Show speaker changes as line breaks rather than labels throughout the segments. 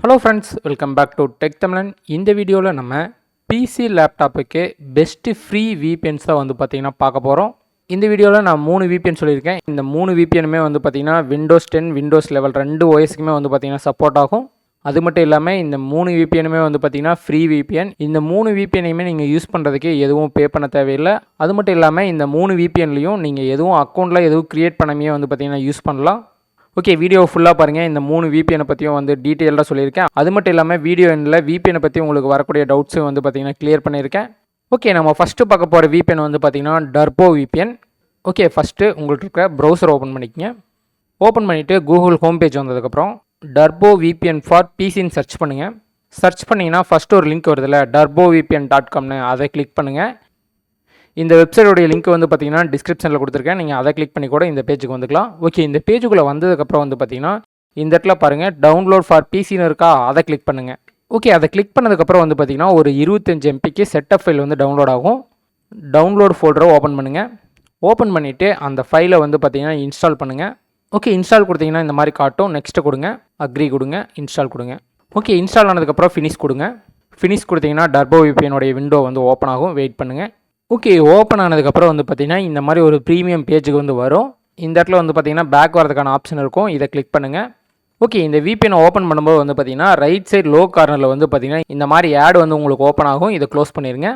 Hello friends, welcome back to tech Tamizhan. இந்த வீடியோவில் நம்ம பிசி லேப்டாப்புக்கு பெஸ்ட்டு ஃப்ரீ விபிஎன்ஸ் தான் வந்து பார்த்திங்கன்னா பார்க்க போகிறோம். இந்த வீடியோவில் நான் 3 விபிஎன் சொல்லியிருக்கேன். இந்த 3 விபிஎனுமே வந்து பார்த்திங்கன்னா விண்டோஸ் 10, விண்டோஸ் லெவல் 2 ஓஎஸ்க்குமே வந்து பார்த்திங்கன்னா சப்போர்ட் ஆகும். அது மட்டும் இல்லாமல் இந்த 3 விபிஎனுமே வந்து பார்த்திங்கன்னா ஃப்ரீ விபிஎன். இந்த 3 விபிஎனையுமே நீங்கள் யூஸ் பண்ணுறதுக்கு எதுவும் பே பண்ண தேவையில்லை. அது மட்டும் இல்லாமல் இந்த 3 விபிஎன்லையும் நீங்கள் எதுவும் அக்கௌண்ட்டில் எதுவும் க்ரியேட் பண்ணாமையே வந்து பார்த்திங்கன்னா யூஸ் பண்ணலாம். ஓகே, வீடியோ ஃபுல்லாக பாருங்கள். இந்த 3 விபிஎனை பற்றியும் வந்து டீட்டெயிலாக சொல்லியிருக்கேன். அது மட்டும் இல்லாமல் வீடியோ எண்டில் விபிஎனை பற்றி உங்களுக்கு வரக்கூடிய டவுட்ஸும் வந்து பார்த்திங்கன்னா கிளியர் பண்ணியிருக்கேன். ஓகே, நம்ம ஃபஸ்ட்டு பார்க்க போகிற விபிஎன் வந்து பார்த்திங்கன்னா டர்போ விபிஎன். ஓகே, ஃபஸ்ட்டு உங்களுக்கு இருக்க ப்ரௌசர் ஓப்பன் பண்ணிக்கங்க. ஓப்பன் பண்ணிவிட்டு கூகுள் ஹோம் பேஜ் வந்ததுக்கப்புறம் டர்போ விபிஎன் ஃபார் பிசின்னு சர்ச் பண்ணுங்கள். சர்ச் பண்ணிங்கன்னா ஃபஸ்ட்டு ஒரு லிங்க் வருதுல்ல, DurboVPN.comனு, அதை கிளிக் பண்ணுங்கள். இந்த வெப்சைட்டோடைய லிங்க் வந்து பார்த்திங்கன்னா டிஸ்கிரிப்ஷனில் கொடுத்துருக்கேன். நீங்கள் அதை கிளிக் பண்ணி கூட இந்த பேஜுக்கு வந்துக்கலாம். ஓகே, இந்த பேஜுக்குள்ளே வந்ததுக்கப்புறம் வந்து பார்த்திங்கன்னா இந்த இடத்துல பாருங்கள் டவுன்லோட் ஃபார் பிசின்னு இருக்கா, அதை கிளிக் பண்ணுங்கள். ஓகே, அதை கிளிக் பண்ணதுக்கப்புறம் வந்து பார்த்திங்கன்னா ஒரு 25 MBக்கு செட்டப் ஃபைல் வந்து டவுன்லோட் ஆகும். டவுன்லோட் ஃபோல்டரை ஓப்பன் பண்ணுங்கள். ஓப்பன் பண்ணிவிட்டு அந்த ஃபைலை வந்து பார்த்திங்கன்னா இன்ஸ்டால் பண்ணுங்கள். ஓகே, இன்ஸ்டால் கொடுத்தீங்கன்னா இந்த மாதிரி காட்டும். நெக்ஸ்ட்டு கொடுங்க, அக்ரி கொடுங்க, இன்ஸ்டால் கொடுங்க. ஓகே, இன்ஸ்டால் ஆனதுக்கப்புறம் ஃபினிஷ் கொடுங்க. ஃபினிஷ் கொடுத்தீங்கன்னா டர்போ விபிஎனுடைய விண்டோ வந்து ஓப்பன் ஆகும். வெயிட் பண்ணுங்கள். ஓகே, ஓப்பன் ஆனதுக்கப்புறம் வந்து பார்த்திங்கன்னா இந்த மாதிரி ஒரு ப்ரீமியம் பேஜுக்கு வந்து வரும். இந்த இடத்துல வந்து பார்த்திங்கன்னா பேக் வரதுக்கான ஆப்ஷன் இருக்கும். இதை கிளிக் பண்ணுங்கள். ஓகே, இந்த விபிஎனை ஓப்பன் பண்ணும்போது வந்து பார்த்திங்கன்னா ரைட் சைடு லோ கார்னரில் வந்து பார்த்திங்கன்னா இந்த மாதிரி ஆட் வந்து உங்களுக்கு ஓப்பன் ஆகும். இதை க்ளோஸ் பண்ணிடுங்க.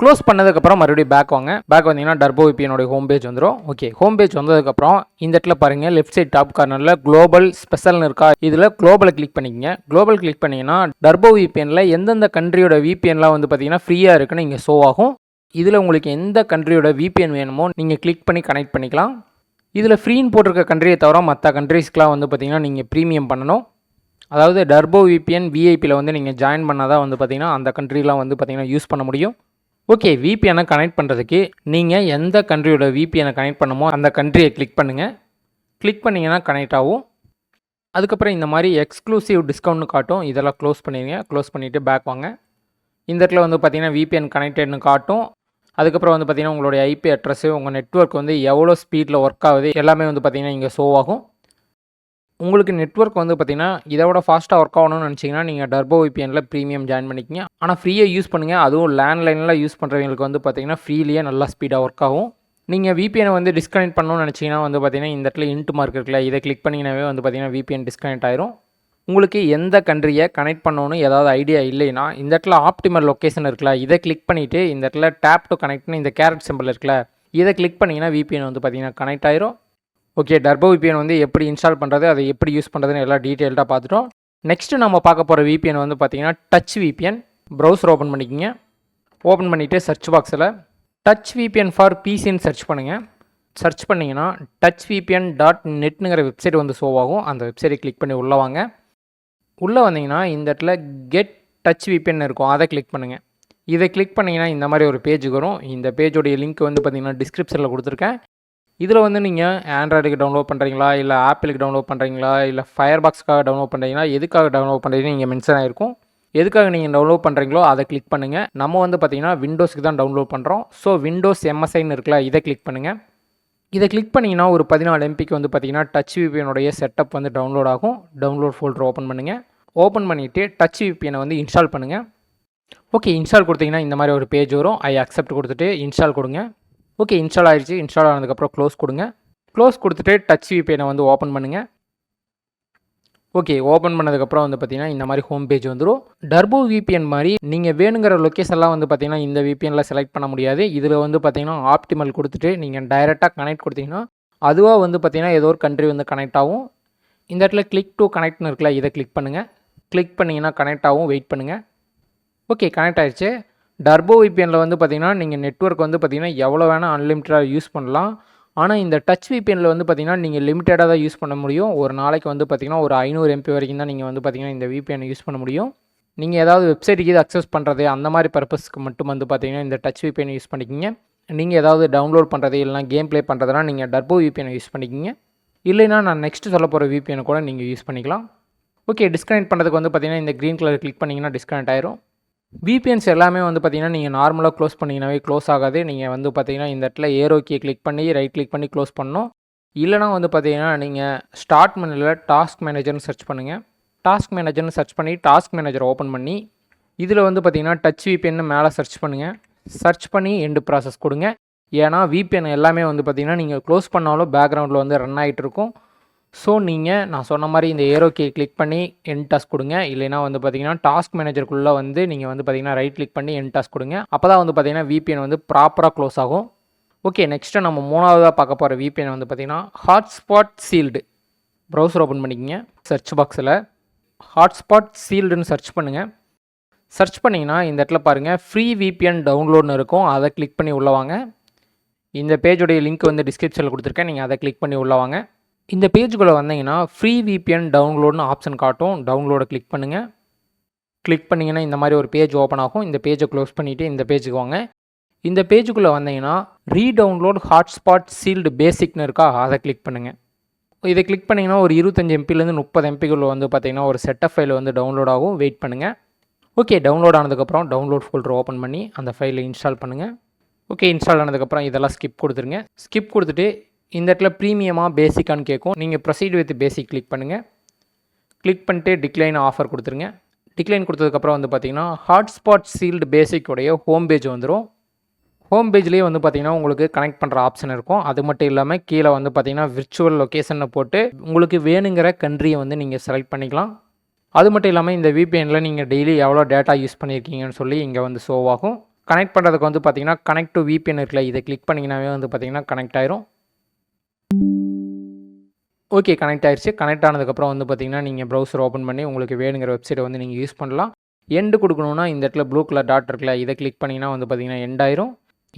க்ளோஸ் பண்ணதுக்கப்புறம் மறுபடியும் பேக் வாங்க. பேக் வந்தீங்கன்னா டர்போ விபிஎனுடைய ஹோம் பேஜ் வந்துடும். ஓகே, ஹோம் பேஜ் வந்ததுக்கப்புறம் இந்த இடத்துல பாருங்கள் லெஃப்ட் சைட் டாப் கார்னரில் குளோபல் ஸ்பெஷல்னு இருக்கா, இதில் குளோபலை கிளிக் பண்ணிக்கங்க. குளோபல் கிளிக் பண்ணிங்கன்னா டர்போ விபிஎனில் எந்தெந்த கண்ட்ரியோட விபிஎன்லாம் வந்து பார்த்திங்கன்னா ஃப்ரீயாக இருக்குன்னு இங்கே ஷோ ஆகும். இதில் உங்களுக்கு எந்த கண்ட்ரியோட விபிஎன் வேணுமோ நீங்கள் கிளிக் பண்ணி கனெக்ட் பண்ணிக்கலாம். இதில் ஃப்ரீன்னு போட்டிருக்க கண்ட்ரியை தவிர மற்ற கண்ட்ரிஸ்க்கெலாம் வந்து பார்த்திங்கன்னா நீங்கள் ப்ரீமியம் பண்ணணும். அதாவது டர்போ விபிஎன் விஐபியில் வந்து நீங்கள் ஜாயின் பண்ணால் தான் வந்து பார்த்திங்கன்னா அந்த கண்ட்ரிலாம் வந்து பார்த்திங்கன்னா யூஸ் பண்ண முடியும். ஓகே, விபிஎனை கனெக்ட் பண்ணுறதுக்கு நீங்கள் எந்த கண்ட்ரியோட விபிஎனை கனெக்ட் பண்ணுமோ அந்த கண்ட்ரியை கிளிக் பண்ணுங்கள். கிளிக் பண்ணிங்கன்னா கனெக்ட் ஆகும். அதுக்கப்புறம் இந்த மாதிரி எக்ஸ்க்ளூசிவ் டிஸ்கவுண்ட்னு காட்டும். இதெல்லாம் க்ளோஸ் பண்ணிடுங்க. க்ளோஸ் பண்ணிவிட்டு பேக் வாங்க. இந்த இடத்துல வந்து பார்த்திங்கன்னா விபிஎன் கனெக்டட்னு காட்டும். அதுக்கப்புறம் வந்து பார்த்திங்கன்னா உங்களுடைய ஐபி அட்ரஸு, உங்கள் நெட்வொர்க் வந்து எவ்வளோ ஸ்பீடில் ஒர்க் ஆகுது எல்லாமே வந்து பார்த்திங்கன்னா இங்கே ஷோ ஆகும். உங்களுக்கு நெட்வொர்க் வந்து பார்த்திங்கன்னா இதை விட ஃபாஸ்ட்டாக ஒர்க் ஆகணும்னு நினச்சிங்கன்னா நீங்கள் டர்போ விபிஎனில் ப்ரீமியம் ஜாயின் பண்ணிக்கிங்க. ஆனால் ஃப்ரீயாக யூஸ் பண்ணுங்கள். அதுவும் லேண்ட்லைனில் யூஸ் பண்ணுறவங்களுக்கு வந்து பார்த்திங்கன்னா ஃப்ரீலியே நல்லா ஸ்பீடாக ஒர்க் ஆகும். நீங்கள் விபிஎனை வந்து டிஸ்கனெக்ட் பண்ணணும்னு நினச்சிங்கன்னா வந்து பார்த்திங்கன்னா இந்த இடத்துல இன்ட் மார்க் இருக்குல்ல, இதை கிளிக் பண்ணிங்கனாவே வந்து பார்த்திங்கன்னா விபிஎன் டிஸ்கனெக்ட் ஆயிரும். உங்களுக்கு எந்த கண்ட்ரியை கனெக்ட் பண்ணணும்னு ஏதாவது ஐடியா இல்லைன்னா இந்த இடத்துல ஆப்டிமல் லொக்கேஷன் இருக்குல்ல, இதை கிளிக் பண்ணிவிட்டு இந்த இடத்துல டேப் டு கனெக்ட்னு இந்த கேரட் சிம்பிள் இருக்குல்ல, இதை கிளிக் பண்ணிங்கன்னா விபிஎன் வந்து பார்த்திங்கன்னா கனெக்ட் ஆயிரும். ஓகே, டர்போ விபிஎன் வந்து எப்படி இன்ஸ்டால் பண்ணுறது, அதை எப்படி யூஸ் பண்ணுறதுன்னு எல்லாம் டீட்டெயில்டாக பார்த்துட்டோம். நெக்ஸ்ட்டு நம்ம பார்க்க போகிற விபிஎன் வந்து பார்த்திங்கன்னா டச் விபிஎன். ப்ரௌசர் ஓப்பன் பண்ணிக்கிங்க. ஓப்பன் பண்ணிவிட்டு சர்ச் பாக்ஸில் டச் விபிஎன் ஃபார் பிசின்னு சர்ச் பண்ணுங்கள். சர்ச் பண்ணிங்கன்னா touchvpn.netங்கிற வெப்சைட் வந்து ஷோ ஆகும். அந்த வெப்சைட்டை கிளிக் பண்ணி உள்ளே வாங்க. உள்ளே வந்தீங்கன்னா இந்த இடத்துல கெட் டச் விபிஎன் இருக்கும், அதை கிளிக் பண்ணுங்கள். இதை கிளிக் பண்ணிங்கன்னா இந்த மாதிரி ஒரு பேஜுக்கு வரும். இந்த பேஜோடைய லிங்க் வந்து பார்த்திங்கன்னா டிஸ்கிரிப்ஷனில் கொடுத்துருக்கேன். இதில் வந்து நீங்கள் ஆண்ட்ராய்டுக்கு டவுன்லோட் பண்ணுறீங்களா, இல்லை ஆப்பிளுக்கு டவுன்லோட் பண்ணுறீங்களா, இல்லை ஃபயர்பாக்ஸ்க்காக டவுன்லோட் பண்ணுறீங்களா, எதுக்காக டவுன்லோட் பண்ணுறீங்கன்னு இங்கே மென்ஷன் ஆகிருக்கும். எதுக்காக நீங்கள் டவுன்லோட் பண்ணுறீங்களோ அதை கிளிக் பண்ணுங்கள். நம்ம வந்து பார்த்திங்கன்னா விண்டோஸ்க்கு தான் டவுன்லோட் பண்ணுறோம். ஸோ விண்டோஸ் எம்எஸ்ஐன்னு இருக்குல்ல, இதை கிளிக் பண்ணுங்கள். இதை கிளிக் பண்ணிங்கன்னா ஒரு 14 MBக்கு வந்து பார்த்திங்கன்னா டச் விபிஎனுடைய செட்டப் வந்து டவுன்லோட் ஆகும். டவுன்லோட் ஃபோல்டர் ஓப்பன் பண்ணுங்கள். ஓப்பன் பண்ணிவிட்டு டச் விபிஎனை வந்து இன்ஸ்டால் பண்ணுங்கள். ஓகே, இன்ஸ்டால் கொடுத்தீங்கன்னா இந்த மாதிரி ஒரு பேஜ் வரும். ஐ அக்செப்ட் கொடுத்துட்டு இன்ஸ்டால் கொடுங்க. ஓகே, இன்ஸ்டால் ஆகிடுச்சு. இன்ஸ்டால் ஆனதுக்கப்புறம் க்ளோஸ் கொடுங்க. க்ளோஸ் கொடுத்துட்டு டச் விபிஎனை வந்து ஓப்பன் பண்ணுங்கள். ஓகே, ஓப்பன் பண்ணதுக்கப்புறம் வந்து பார்த்திங்கன்னா இந்த மாதிரி ஹோம் பேஜ் வந்துடும். டர்போ விபிஎன் மாதிரி நீங்கள் வேணுங்கிற லொக்கேஷன்லாம் வந்து பார்த்திங்கன்னா இந்த விபிஎனில் செலக்ட் பண்ண முடியாது. இதில் வந்து பார்த்திங்கன்னா ஆப்டிமல் கொடுத்துட்டு நீங்கள் டைரெக்டாக கனெக்ட் கொடுத்தீங்கன்னா அதுவாக வந்து பார்த்திங்கன்னா ஏதோ ஒரு கண்ட்ரி வந்து கனெக்ட் ஆகும். இந்த இடத்துல கிளிக் டு கனெக்ட்னு இருக்குல்ல, இதை கிளிக் பண்ணுங்கள். கிளிக் பண்ணிங்கன்னா கனெக்ட் ஆகும். வெயிட் பண்ணுங்கள். ஓகே, கனெக்ட் ஆகிடுச்சு. டர்போ விபிஎனில் வந்து பார்த்திங்கன்னா நீங்கள் நெட்வொர்க் வந்து பார்த்திங்கன்னா எவ்வளோ வேணால் அன்லிமிட்டடாக யூஸ் பண்ணலாம். ஆனால் இந்த டச் விபிஎனில் வந்து பார்த்திங்கன்னா நீங்கள் லிமிட்டடாக தான் யூஸ் பண்ண முடியும். ஒரு நாளைக்கு வந்து பார்த்திங்கன்னா ஒரு 500 MB வரைக்கும் தான் நீங்கள் வந்து பார்த்திங்கன்னா இந்த விபிஎனை யூஸ் பண்ண முடியும். நீங்கள் ஏதாவது வெப்சைட்டுக்கு இது அக்சஸ் பண்ணுறது அந்த மாதிரி பர்பஸ்க்கு மட்டும் வந்து பார்த்திங்கன்னா இந்த டச் விபிஎனை யூஸ் பண்ணிக்கிங்க. நீங்கள் ஏதாவது டவுன்லோட் பண்ணுறது இல்லைனா கேம் ப்ளே பண்ணுறதுனா நீங்கள் டர்போ விபிஎனை யூஸ் பண்ணிக்கிங்க. இல்லைனா நான் நெக்ஸ்ட்டு சொல்ல போகிற விபிஎனை கூட நீங்கள் யூஸ் பண்ணிக்கலாம். ஓகே, டிஸ்கனெக்ட் பண்ணுறதுக்கு வந்து பார்த்திங்கன்னா இந்த க்ரீன் கலர் கிளிக் பண்ணிங்கன்னா டிஸ்கனெக்ட் ஆயிரும். விபிஎன்ஸ் எல்லாமே வந்து பார்த்திங்கன்னா நீங்கள் நார்மலாக க்ளோஸ் பண்ணிங்கனாவே க்ளோஸ் ஆகாது. நீங்கள் வந்து பார்த்திங்கன்னா இந்த இடத்துல ஏரோ கீயை கிளிக் பண்ணி ரைட் கிளிக் பண்ணி க்ளோஸ் பண்ணணும். இல்லைனா வந்து பார்த்திங்கன்னா நீங்கள் ஸ்டார்ட் மெனுவில் டாஸ்க் மேனேஜர்னு சர்ச் பண்ணுங்கள். டாஸ்க் மேனேஜர்னு சர்ச் பண்ணி டாஸ்க் மேனேஜரை ஓப்பன் பண்ணி இதில் வந்து பார்த்திங்கன்னா டச் விபிஎன்னு மேலே சர்ச் பண்ணுங்கள். சர்ச் பண்ணி எண்டு ப்ராசஸ் கொடுங்க. ஏன்னா விபிஎன் எல்லாமே வந்து பார்த்திங்கன்னா நீங்கள் க்ளோஸ் பண்ணாலும் பேக்ரவுண்டில் வந்து ரன் ஆகிட்டு இருக்கும். ஸோ நீங்கள் நான் சொன்ன மாதிரி இந்த ஏரோ கீ கிளிக் பண்ணி எண்ட் டாஸ்க் கொடுங்க. இல்லைனா வந்து பார்த்திங்கன்னா டாஸ்க் மேனேஜருக்குள்ளே வந்து நீங்கள் வந்து பார்த்திங்கன்னா ரைட் கிளிக் பண்ணி எண்ட் டாஸ்க் கொடுங்க. அப்போ தான் வந்து பார்த்திங்கன்னா விபிஎன் வந்து ப்ராப்பராக க்ளோஸ் ஆகும். ஓகே, நெக்ஸ்ட்டு நம்ம மூணாவதாக பார்க்க போகிற விபிஎன் வந்து பார்த்திங்கன்னா ஹாட்ஸ்பாட் சீல்டு. ப்ரௌசர் ஓப்பன் பண்ணிக்கங்க. சர்ச் பாக்ஸில் ஹாட்ஸ்பாட் சீல்டுன்னு சர்ச் பண்ணுங்கள். சர்ச் பண்ணிங்கன்னா இந்த இடத்துல பாருங்கள் ஃப்ரீ விபிஎன் டவுன்லோட்னு இருக்கும். அதை கிளிக் பண்ணி உள்ள வாங்க. இந்த பேஜோடைய லிங்க் வந்து டிஸ்கிரிப்ஷனில் கொடுத்துருக்கேன். நீங்கள் அதை கிளிக் பண்ணி உள்ள வாங்க. இந்த பேஜுக்குள்ளே வந்தீங்கன்னா ஃப்ரீ விபிஎன் டவுன்லோட்னு ஆப்ஷன் காட்டும். டவுன்லோடை கிளிக் பண்ணுங்கள். கிளிக் பண்ணிங்கன்னா இந்த மாதிரி ஒரு பேஜ் ஓப்பன் ஆகும். இந்த பேஜை க்ளோஸ் பண்ணிவிட்டு இந்த பேஜுக்கு வாங்க. இந்த பேஜுக்குள்ளே வந்தீங்கன்னா ரீடவுன்லோட் ஹாட்ஸ்பாட் சீல்டு பேசிக்னு இருக்கா, அதை கிளிக் பண்ணுங்கள். இதை கிளிக் பண்ணிங்கன்னா ஒரு 25 MBலேருந்து 30 MBக்குள்ளே வந்து பார்த்திங்கன்னா ஒரு செட்டப் ஃபைல் வந்து டவுன்லோட் ஆகும். வெயிட் பண்ணுங்கள். ஓகே, டவுன்லோட் ஆனதுக்கப்புறம் டவுன்லோட் ஃபோல்டர் ஓப்பன் பண்ணி அந்த ஃபைலை இன்ஸ்டால் பண்ணுங்கள். ஓகே, இன்ஸ்டால் ஆனதுக்கப்புறம் இதெல்லாம் ஸ்கிப் கொடுத்துருங்க. ஸ்கிப் கொடுத்துட்டு இந்த இடத்துல ப்ரீமியமாக பேசிக்கான்னு கேட்கும். நீங்கள் ப்ரொசீட் வித் பேசிக் கிளிக் பண்ணுங்கள். கிளிக் பண்ணிட்டு டிக்ளைன் ஆஃபர் கொடுத்துருங்க. டிக்ளைன் கொடுத்ததுக்கப்புறம் வந்து பார்த்திங்கன்னா ஹாட்ஸ்பாட் சீல்டு பேசிக்கோடைய ஹோம் பேஜ் வந்துடும். ஹோம் பேஜ்லேயே வந்து பார்த்திங்கன்னா உங்களுக்கு கனெக்ட் பண்ணுற ஆப்ஷன் இருக்கும். அது மட்டும் இல்லாமல் கீழே வந்து பார்த்திங்கன்னா விர்ச்சுவல் லொக்கேஷனை போட்டு உங்களுக்கு வேணுங்கிற கண்ட்ரியை வந்து நீங்கள் செலக்ட் பண்ணிக்கலாம். அது மட்டும் இல்லாமல் இந்த விபிஎனில் நீங்கள் டெய்லி எவ்வளோ டேட்டா யூஸ் பண்ணியிருக்கீங்கன்னு சொல்லி இங்கே வந்து ஷோ ஆகும். கனெக்ட் பண்ணுறதுக்கு வந்து பார்த்திங்கன்னா கனெக்ட் டு விபிஎன் இருக்குல்ல, இதை கிளிக் பண்ணிங்கனாவே வந்து பார்த்திங்கன்னா கனெக்ட் ஆயிரும். ஓகே, கனெக்ட் ஆயிடுச்சு. கனெக்ட் ஆனதுக்கப்புறம் வந்து பார்த்திங்கன்னா நீங்கள் ப்ரௌசர் ஓப்பன் பண்ணி உங்களுக்கு வேணுங்கிற வெப்சைட்டை வந்து நீங்கள் யூஸ் பண்ணலாம். எண்டு கொடுக்கணுன்னா இந்த இடத்துல ப்ளூ கலர் டாட் இருக்குல்ல, இதை கிளிக் பண்ணிங்கன்னா வந்து பார்த்திங்கன்னா எண்ட் ஆயிரும்.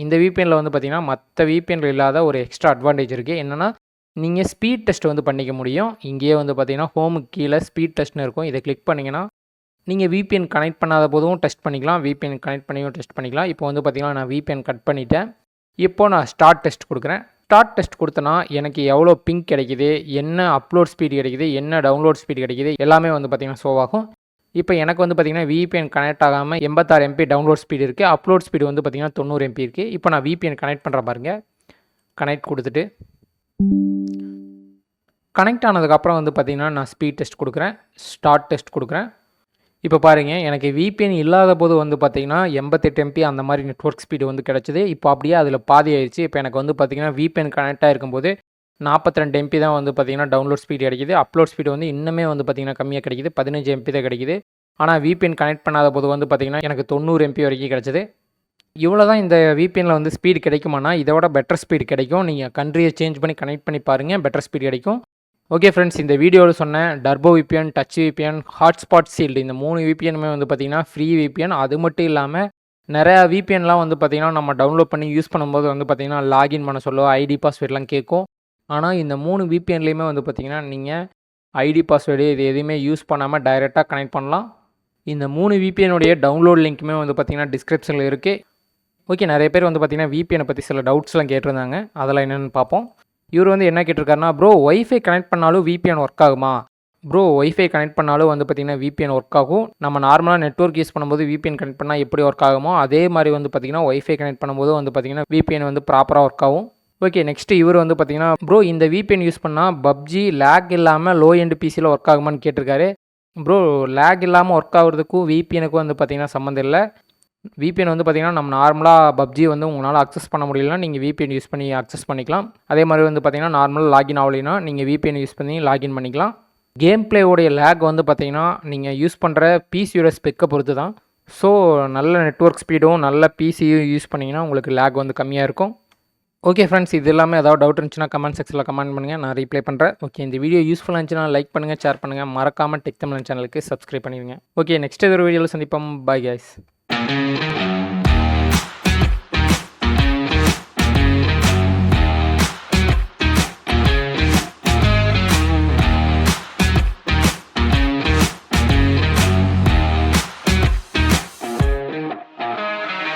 இந்த விபிஎனில் வந்து பார்த்திங்கன்னா மற்ற விபிஎனில் இல்லாத ஒரு எக்ஸ்ட்ரா அட்வான்டேஜ் இருக்குது. என்னென்னா நீங்கள் ஸ்பீட் டெஸ்ட் வந்து பண்ணிக்க முடியும். இங்கேயே வந்து பார்த்திங்கன்னா ஹோமுக்கு கீழே ஸ்பீட் டெஸ்ட்னு இருக்கும். இதை கிளிக் பண்ணிங்கன்னா நீங்கள் விபிஎன் கனெக்ட் பண்ணாத போதும் டெஸ்ட் பண்ணிக்கலாம், விபிஎன் கனெக்ட் பண்ணியும் டெஸ்ட் பண்ணிக்கலாம். இப்போ வந்து பார்த்திங்கன்னா நான் விபிஎன் கட் பண்ணிவிட்டேன். இப்போது நான் ஸ்டார்ட் டெஸ்ட் கொடுக்குறேன். ஸ்டார்ட் டெஸ்ட் கொடுத்தனா எனக்கு எவ்வளோ பிங் கிடைக்குது, என்ன அப்லோட் ஸ்பீடு கிடைக்குது, என்ன டவுன்லோட் ஸ்பீடு கிடைக்குது, எல்லாமே வந்து பார்த்திங்கன்னா ஷோ ஆகும். இப்போ எனக்கு வந்து பார்த்திங்கன்னா விபிஎன் கனெக்ட் ஆகாமல் 86 MB டவுன்லோட் ஸ்பீடு இருக்குது. அப்லோட் ஸ்பீடு வந்து பார்த்திங்கன்னா 90 MB இருக்குது. இப்போ நான் விபிஎன் கனெக்ட் பண்ணுற பாருங்க. கனெக்ட் கொடுத்துட்டு கனெக்ட் ஆனதுக்கப்புறம் வந்து பார்த்திங்கன்னா நான் ஸ்பீட் டெஸ்ட் கொடுக்குறேன், ஸ்டார்ட் டெஸ்ட் கொடுக்குறேன். இப்போ பாருங்கள், எனக்கு விபிஎன் இல்லாத போது வந்து பார்த்திங்கன்னா 88 MB அந்த மாதிரி நெட்வொர்க் ஸ்பீடு வந்து கிடச்சிது. இப்போ அப்படியே அதில் பாதி ஆயிடுச்சு. இப்போ எனக்கு வந்து பார்த்திங்கன்னா விபிஎன் கனெக்ட் ஆகிருக்கும்போது 42 MB தான் வந்து பார்த்திங்கன்னா டவுன்லோட் ஸ்பீடு கிடைக்குது. அப்லோட் ஸ்பீடு வந்து இன்னுமே வந்து பார்த்திங்கன்னா கம்மியாக கிடைக்குது, 15 MB தான் கிடைக்குது. ஆனால் விபிஎன் கனெக்ட் பண்ணாத போது வந்து பார்த்திங்கன்னா எனக்கு 90 MB வரைக்கும் கிடச்சிது. இவ்வளோ தான் இந்த விபிஎனில் வந்து ஸ்பீடு கிடைக்குமானா இதோட பெட்டர் ஸ்பீடு கிடைக்கும். நீங்கள் கண்ட்ரியை சேஞ்ச் பண்ணி கனெக்ட் பண்ணி பாருங்கள், பெட்டர் ஸ்பீடு கிடைக்கும். ஓகே ஃப்ரெண்ட்ஸ், இந்த வீடியோவில் சொன்ன turbo VPN, touch VPN, hotspot sealed இந்த 3 விபிஎனுமே வந்து பார்த்திங்கன்னா ஃப்ரீ விபிஎன். அது மட்டும் இல்லாமல் நிறையா விபிஎன்லாம் வந்து பார்த்திங்கன்னா நம்ம டவுன்லோட் பண்ணி யூஸ் பண்ணும்போது வந்து பார்த்திங்கன்னா லாகின் பண்ண சொல்ல ஐடி பாஸ்வேர்ட்லாம் கேட்கும். ஆனால் இந்த 3 விபிஎன்லேயுமே வந்து பார்த்திங்கன்னா நீங்கள் ஐடி பாஸ்வேர்டு இது எதுவுமே யூஸ் பண்ணாமல் டைரெக்டாக கனெக்ட் பண்ணலாம். இந்த 3 விபிஎனுடைய டவுன்லோட் லிங்க்குமே வந்து பார்த்திங்கன்னா டிஸ்கிரிப்ஷனில் இருக்குது. ஓகே, நிறைய பேர் வந்து பார்த்திங்கன்னா விபிஎனை பற்றி சில டவுட்ஸ்லாம் கேட்டிருந்தாங்க. அதெல்லாம் என்னென்னு பார்ப்போம். இவர் வந்து என்ன கேட்டிருக்காருன்னா, ப்ரோ ஒய்ஃபை கனெக்ட் பண்ணாலும் விபிஎன் ஒர்க் ஆகுமா? ப்ரோ ஒய்ஃபை கனெக்ட் பண்ணாலும் வந்து பார்த்திங்கன்னா விபிஎன் ஒர்க் ஆகும். நம்ம நார்மலாக நெட்வொர்க் யூஸ் பண்ணும்போது விபிஎன் கனெக்ட் பண்ணால் எப்படி ஒர்க் ஆகுமோ அதே மாதிரி வந்து பார்த்திங்கன்னா ஒய்ஃபை கனெக்ட் பண்ணும்போது வந்து பார்த்திங்கன்னா விபிஎன் வந்து ப்ராப்பராக ஒர்க் ஆகும். ஓகே, நெக்ஸ்ட்டு இவர் வந்து பார்த்திங்கன்னா, ப்ரோ இந்த விபிஎன் யூஸ் பண்ணால் பப்ஜி லேக் இல்லாமல் லோ எண்ட் பிசியில் ஒர்க் ஆகுமான்னு கேட்டிருக்காரு. ப்ரோ லேக் இல்லாமல் ஒர்க் ஆகுறதுக்கும் விபிஎனுக்கும் வந்து பார்த்திங்கன்னா சம்மந்தம் இல்லை. விபிஎன் வந்து பார்த்திங்கன்னா நம்ம நார்மலாக பப்ஜி வந்து உங்களால் அக்சஸ் பண்ண முடியலன்னா நீங்கள் விபிஎன் யூஸ் பண்ணி அக்சஸ் பண்ணிக்கலாம். அதே மாதிரி வந்து பார்த்திங்கன்னா நார்மலாக லாகின் ஆகலைன்னா நீங்கள் விபிஎன் யூஸ் பண்ணி லாகின் பண்ணிக்கலாம். கேம் பிளேயோடைய லேக் வந்து பார்த்திங்கன்னா நீங்கள் யூஸ் பண்ணுற பிசியோட ஸ்பெக்கை பொறுத்து தான். ஸோ நல்ல நெட்வொர்க் ஸ்பீடும் நல்ல பிசியும் யூஸ் பண்ணிங்கன்னா உங்களுக்கு லேக் வந்து கம்மியாக இருக்கும். ஓகே ஃப்ரெண்ட்ஸ், இது எல்லாமே ஏதாவது டவுட் இருந்துச்சுன்னா கமெண்ட் செக்ஷனில் கமெண்ட் பண்ணுங்கள், நான் ரீப்ளை பண்ணுறேன். ஓகே, இந்த வீடியோ யூஸ்ஃபுல்லாக இருந்துச்சுன்னா லைக் பண்ணுங்கள், ஷேர் பண்ணுங்கள், மறக்காமல் டெக் தமிழன் சேனலுக்கு சப்ஸ்கிரைப் பண்ணிடுங்க. ஓகே, நெக்ஸ்ட் ஒரு வீடியோவில் சந்திப்போம். Bye guys.